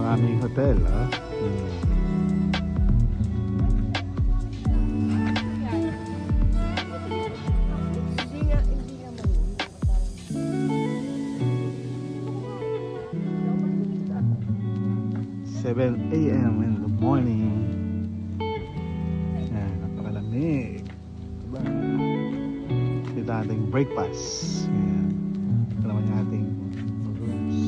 Aming hotel, ah. Seven a.m. in the morning. Yan, napakalamig. Diba? Ito ating breakfast. Yan. Ito naman yung ating rooms.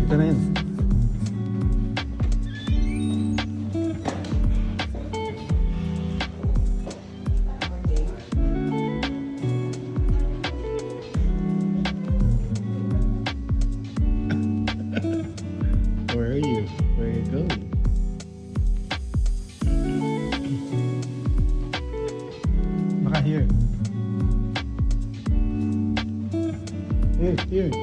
Ito na yun. Where are you? Where are you going? Baka here. Here.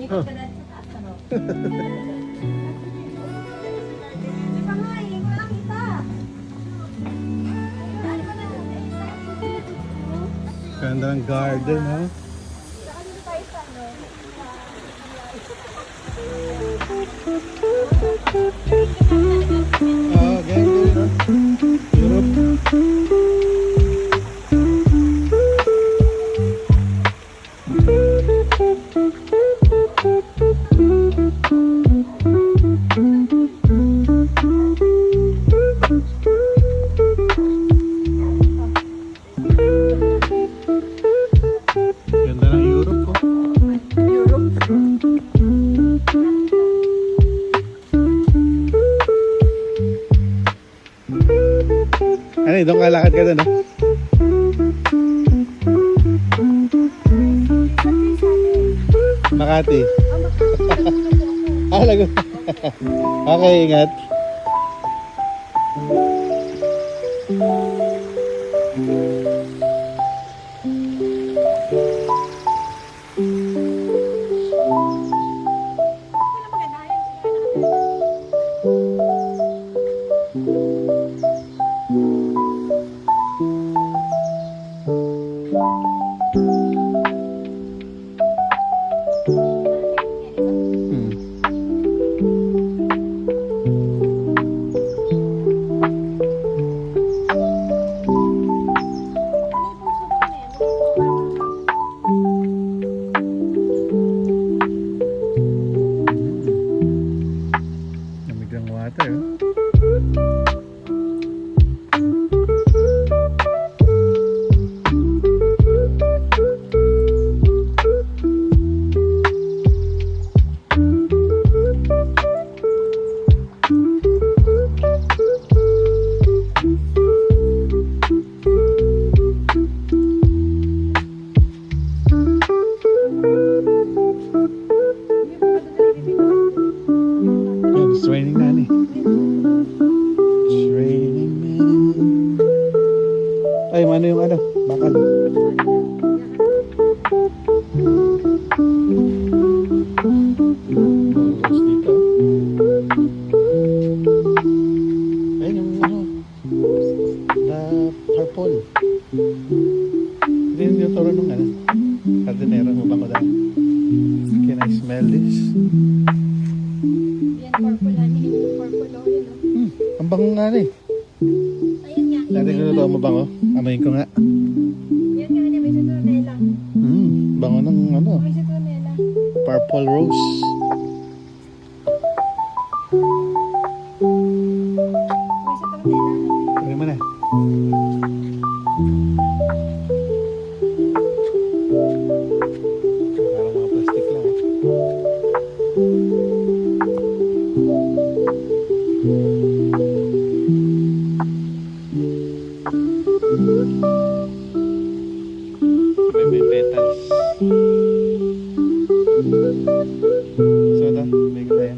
Huh. Ganda ng garden, ha? Oh, ganyan, ha? Europe. Ganda ng Europe, oh. Ano, doon kalakad ka doon, no? Makati. Lago. Okay, ingat. It's raining na ni. It's raining man. Ay, mano yung ano? Bakal. Dito. Ayun yung ano. Na purple. Hindi yung turo nung ano. Jardinero mo ba ko dahil? Can I smell this? Purple honey, purple oil, no? Ang bango nga rin. Ayun nga. Dati ko ito mabango. Amayin ko nga. Yun nga, may citronella. ano, May citronella. purple rose. May citronella. Pwede mo na. Parang mga plastic lang. May petals. Soda, may kaya.